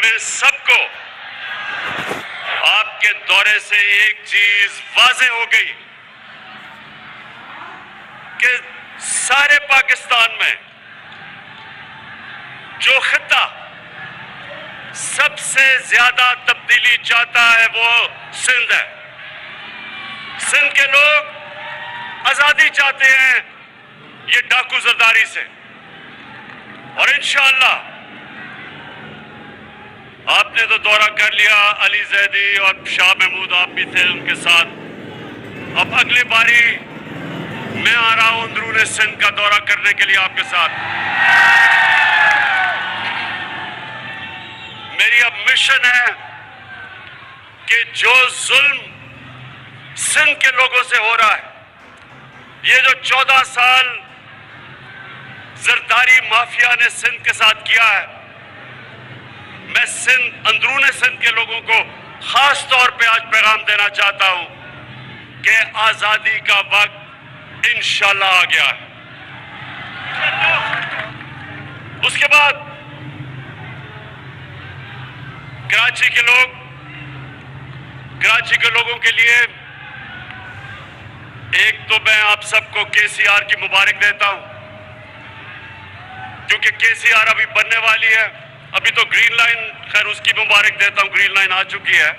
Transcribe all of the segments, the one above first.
हमें सबको आपके दौरे से एक चीज वाज़ेह हो गई कि सारे पाकिस्तान में जो खित्ता सबसे ज्यादा तब्दीली चाहता है वो सिंध है। सिंध के लोग आजादी चाहते हैं ये डाकू जरदारी से, और इंशाअल्लाह आपने तो दौरा कर लिया, अली जैदी और शाह महमूद आप भी थे उनके साथ। अब अगली बारी मैं आ रहा हूं अंदरूनी सिंध का दौरा करने के लिए आपके साथ। मेरी अब मिशन है कि जो जुल्म सिंध के लोगों से हो रहा है, ये जो 14 साल जरदारी माफिया ने सिंध के साथ किया है, मैं सिंध अंदरूनी सिंध के लोगों को खास तौर पे आज पैगाम देना चाहता हूं कि आजादी का वक्त इंशाल्लाह आ गया है। उसके बाद कराची के लोगों के लिए एक तो मैं आप सबको केसीआर की मुबारक देता हूं, क्योंकि केसीआर अभी बनने वाली है। अभी तो ग्रीन लाइन, खैर उसकी मुबारक देता हूं, ग्रीन लाइन आ चुकी है,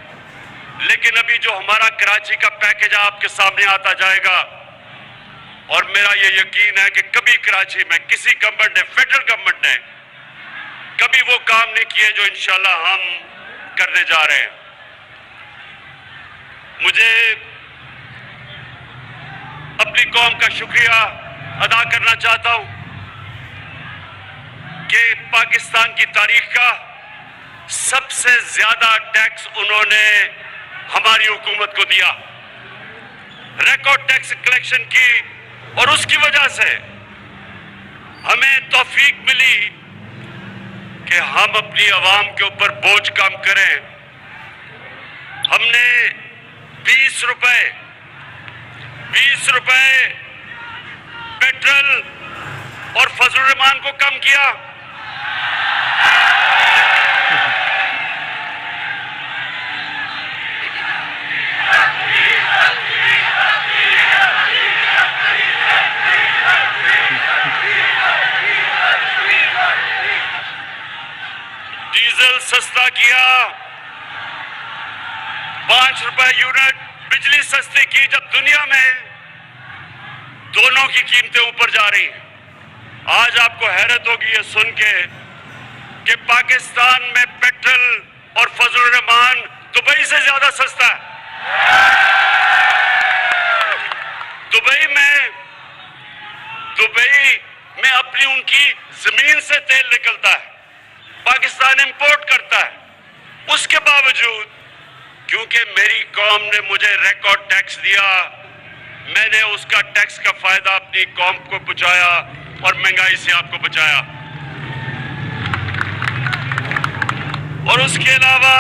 लेकिन अभी जो हमारा कराची का पैकेज आपके सामने आता जाएगा, और मेरा ये यकीन है कि कभी कराची में किसी गवर्नमेंट ने, फेडरल गवर्नमेंट ने कभी वो काम नहीं किए जो इंशाल्लाह हम करने जा रहे हैं। मुझे अपनी कौम का शुक्रिया अदा करना चाहता हूं कि पाकिस्तान की तारीख का सबसे ज्यादा टैक्स उन्होंने हमारी हुकूमत को दिया, रिकॉर्ड टैक्स कलेक्शन की, और उसकी वजह से हमें तौफीक मिली कि हम अपनी आवाम के ऊपर बोझ कम करें। हमने 20 रुपए पेट्रोल और फजलुर रहमान को कम किया। डीजल सस्ता किया, 5 रुपए यूनिट बिजली सस्ती की, जब दुनिया में दोनों की कीमतें ऊपर जा रही हैं। आज आपको हैरत होगी ये सुन के कि पाकिस्तान में पेट्रोल और फजलुर रहमान दुबई से ज्यादा सस्ता है। दुबई में अपनी उनकी जमीन से तेल निकलता है, पाकिस्तान इंपोर्ट करता है। उसके बावजूद क्योंकि मेरी कौम ने मुझे रिकॉर्ड टैक्स दिया, मैंने उसका टैक्स का फायदा अपनी कौम को पहुंचाया और महंगाई से आपको बचाया। और उसके अलावा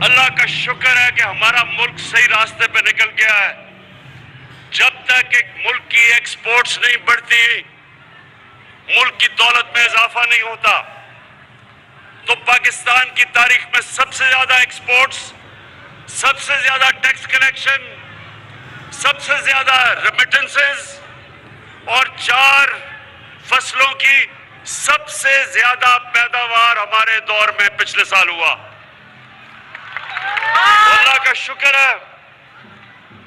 अल्लाह का शुक्र है कि हमारा मुल्क सही रास्ते पे निकल गया है। जब तक एक मुल्क की एक्सपोर्ट्स नहीं बढ़ती, मुल्क की दौलत में इजाफा नहीं होता, तो पाकिस्तान की तारीख में सबसे ज्यादा एक्सपोर्ट्स, सबसे ज्यादा टैक्स कलेक्शन, सबसे ज्यादा रेमिटेंसेस और 4 फसलों की सबसे ज्यादा पैदावार हमारे दौर में पिछले साल हुआ। अल्लाह का शुक्र है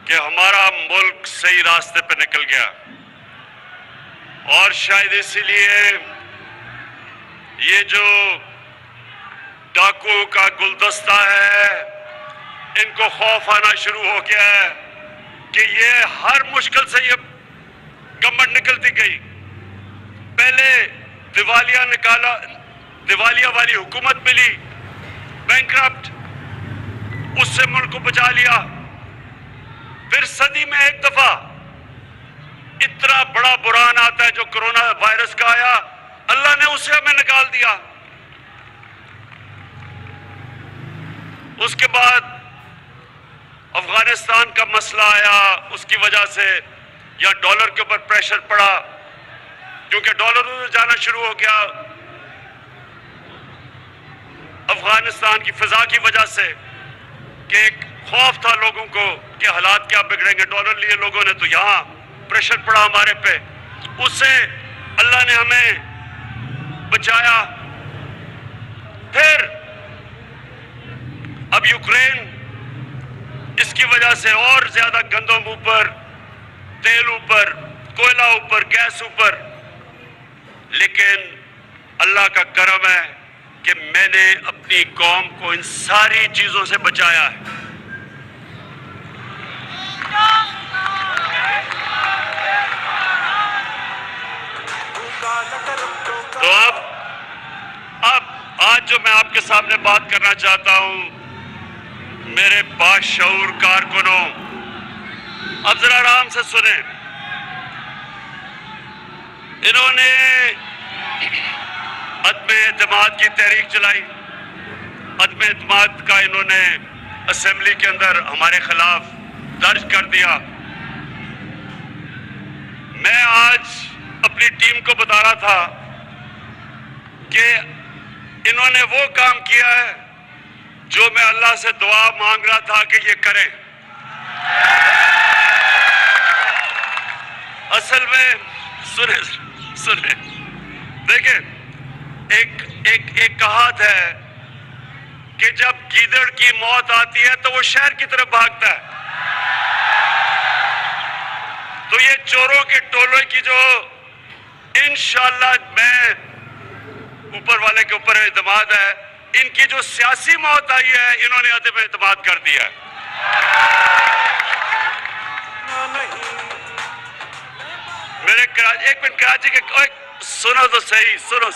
कि हमारा मुल्क सही रास्ते पे निकल गया, और शायद इसीलिए ये जो डाकुओं का गुलदस्ता है, इनको खौफ आना शुरू हो गया है कि ये हर मुश्किल से ये गवर्नमेंट निकलती गई। पहले दिवालिया वाली हुकूमत मिली, बैंकरप्ट, उससे मुल्क को बचा लिया। फिर सदी में एक दफा इतना बड़ा बुरान आता है जो कोरोना वायरस का आया, अल्लाह ने उसे हमें निकाल दिया। उसके बाद अफगानिस्तान का मसला आया, उसकी वजह से या डॉलर के ऊपर प्रेशर पड़ा, क्योंकि डॉलर उधर जाना शुरू हो गया। अफगानिस्तान की फिजा की वजह से कि एक खौफ था लोगों को कि हालात क्या बिगड़ेंगे, डॉलर लिए लोगों ने, तो यहाँ प्रेशर पड़ा हमारे पे, उससे अल्लाह ने हमें बचाया। फिर अब यूक्रेन, इसकी वजह से और ज्यादा गंदम ऊपर, तेल ऊपर, कोयला ऊपर, गैस ऊपर। लेकिन अल्लाह का करम है कि मैंने अपनी कौम को इन सारी चीजों से बचाया है। तो अब आज जो मैं आपके सामने बात करना चाहता हूं, मेरे बाशऊर कारकुनों, अब जरा आराम से सुने। इन्होंने अदम एतमाद की तहरीक चलाई, अदम एतमाद का इन्होंने असेंबली के अंदर हमारे खिलाफ दर्ज कर दिया। मैं आज अपनी टीम को बता रहा था कि इन्होंने वो काम किया है जो मैं अल्लाह से दुआ मांग रहा था कि ये करें। असल में सुने देखिए, एक कहावत है कि जब गीदड़ की मौत आती है तो वो शहर की तरफ भागता है। तो ये चोरों के टोले की जो इंशाअल्लाह, मैं ऊपर वाले के ऊपर एतमाद है, इनकी जो सियासी मौत आई है, इन्होंने अदम एतमाद कर दिया है। मेरे एक मिनट, कराची के सुनो तो सही, सुनो।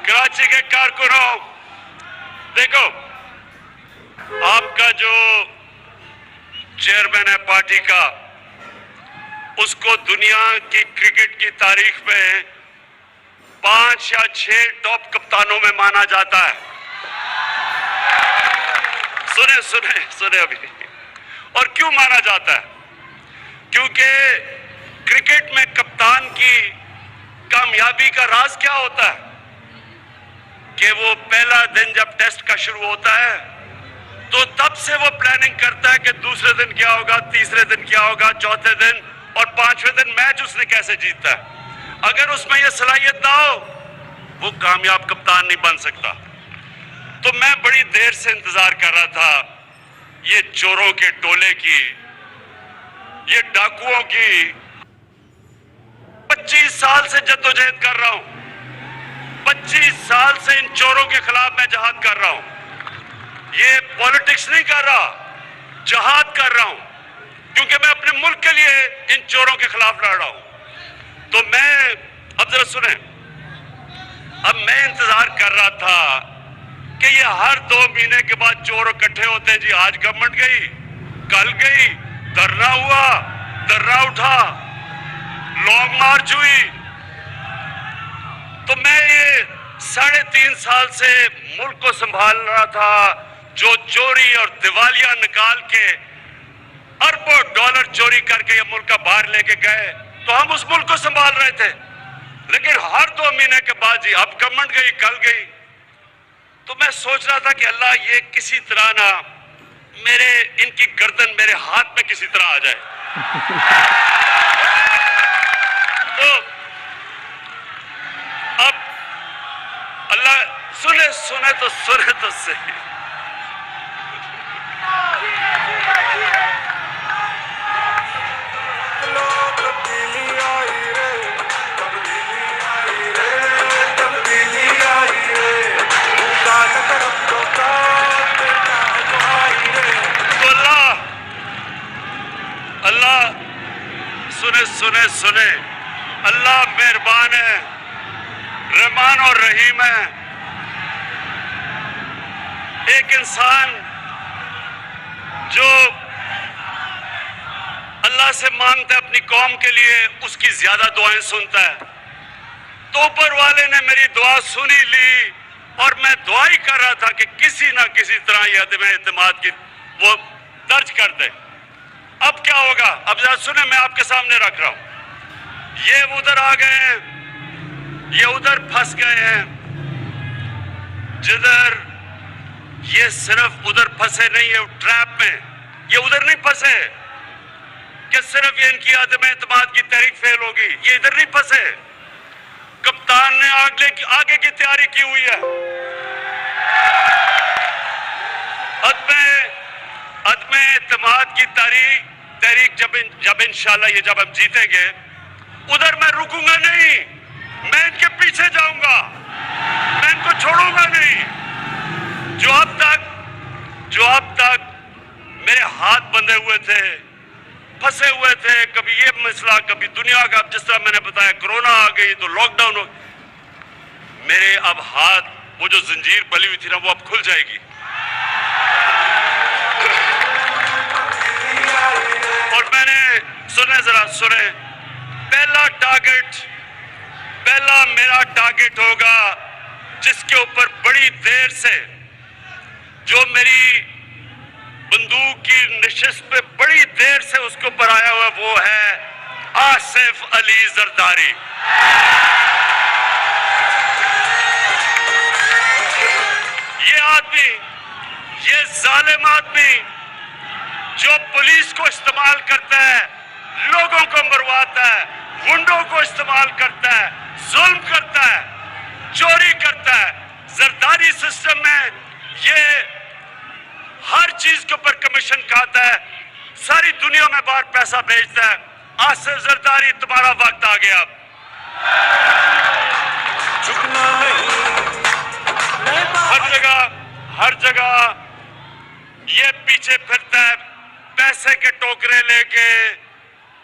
कराची के कारकुनों, देखो, आपका जो चेयरमैन है पार्टी का, उसको दुनिया की क्रिकेट की तारीख में 5 या 6 टॉप कप्तानों में माना जाता है। सुने अभी। और क्यों माना जाता है? क्योंकि क्रिकेट में कप्तान की कामयाबी का राज क्या होता है कि वो पहला दिन जब टेस्ट का शुरू होता है तो तब से वो प्लानिंग करता है कि दूसरे दिन क्या होगा, तीसरे दिन क्या होगा, चौथे दिन और 5वें दिन मैच उसने कैसे जीता है। अगर उसमें ये सलाहियत ना हो, वो कामयाब कप्तान नहीं बन सकता। तो मैं बड़ी देर से इंतजार कर रहा था ये चोरों के टोले की, ये डाकुओं की। 25 साल से जद्दोजहद कर रहा हूं, 25 साल से इन चोरों के खिलाफ मैं जहाद कर रहा हूं। ये पॉलिटिक्स नहीं कर रहा, जहाद कर रहा हूं, क्योंकि मैं अपने मुल्क के लिए इन चोरों के खिलाफ लड़ रहा हूं। तो मैं, अब जरा सुने, अब मैं इंतजार कर रहा था कि ये हर 2 महीने के बाद चोर इकट्ठे होते हैं। जी आज गवर्नमेंट गई, कल गई, धरना हुआ, धरना उठा, लॉन्ग मार्च हुई। तो मैं ये 3.5 साल से मुल्क को संभाल रहा था, जो चोरी और दिवालिया निकाल के अरबों डॉलर चोरी करके ये मुल्क का बाहर लेके गए, तो हम उस मुल्क को संभाल रहे थे। लेकिन हर 2 महीने के बाद जी अब गवर्नमेंट गई, कल गई। तो मैं सोच रहा था कि अल्लाह ये किसी तरह ना इनकी गर्दन मेरे हाथ में किसी तरह आ जाए। तो अब अल्लाह सुने तो सही। सुने, अल्लाह मेहरबान है, रहमान और रहीम है। एक इंसान जो अल्लाह से मांगता है अपनी कौम के लिए, उसकी ज्यादा दुआएं सुनता है। तो ऊपर वाले ने मेरी दुआ सुनी ली और मैं दुआ ही कर रहा था कि किसी ना किसी तरह यह अदम एतमाद की वो दर्ज कर दे। अब क्या होगा, अब जरा सुने, मैं आपके सामने रख रहा हूं। ये उधर आ गए हैं, ये उधर फंस गए हैं, जिधर ये सिर्फ उधर फंसे नहीं है ट्रैप में, ये उधर नहीं फंसे कि सिर्फ ये इनकी आदम एतमाद की तहरीक फेल होगी, ये इधर नहीं फंसे। कप्तान ने आगे की तैयारी की हुई है। अदम एतमाद की तहरीक जब इंशाल्लाह ये जब हम जीतेंगे, उधर मैं रुकूंगा नहीं, मैं इनके पीछे जाऊंगा, मैं इनको छोड़ूंगा नहीं। जो अब तक मेरे हाथ बंधे हुए थे, फंसे हुए थे, कभी ये मसला, कभी दुनिया का, जिस तरह मैंने बताया कोरोना आ गई तो लॉकडाउन हो, मेरे अब हाथ, वो जो जंजीर बली हुई थी ना, वो अब खुल जाएगी। और मैंने सुने, पहला मेरा टारगेट होगा जिसके ऊपर बड़ी देर से, जो मेरी बंदूक की नशिस्त पे बड़ी देर से उसके ऊपर आया हुआ, वो है आसिफ अली जरदारी। ये आदमी, ये जालिम आदमी जो पुलिस को इस्तेमाल करता है, लोगों को मरवाता है, गुंडों को इस्तेमाल करता है, जुल्म करता है, चोरी करता है। जरदारी सिस्टम में ये हर चीज के ऊपर कमीशन खाता है, सारी दुनिया में बाहर पैसा भेजता है। आसिफ जरदारी, तुम्हारा वक्त आ गया। हर जगह ये पीछे फिरता है, पैसे के टोकरे लेके।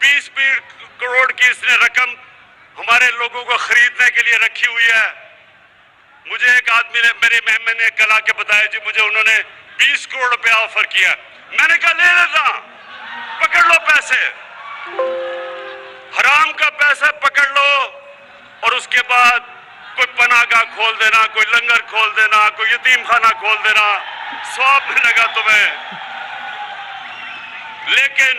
20 करोड़ की इसने रकम हमारे लोगों को खरीदने के लिए रखी हुई है। मुझे एक आदमी ने, मेरे मेहमान ने कल आके बताया जी, मुझे उन्होंने 20 करोड़ रुपया ऑफर किया। मैंने कहा ले लेता, पकड़ लो पैसे, हराम का पैसा पकड़ लो, और उसके बाद कोई पनाहगाह खोल देना, कोई लंगर खोल देना, कोई यतीम खाना खोल देना, सवाब मिलेगा तुम्हें। लेकिन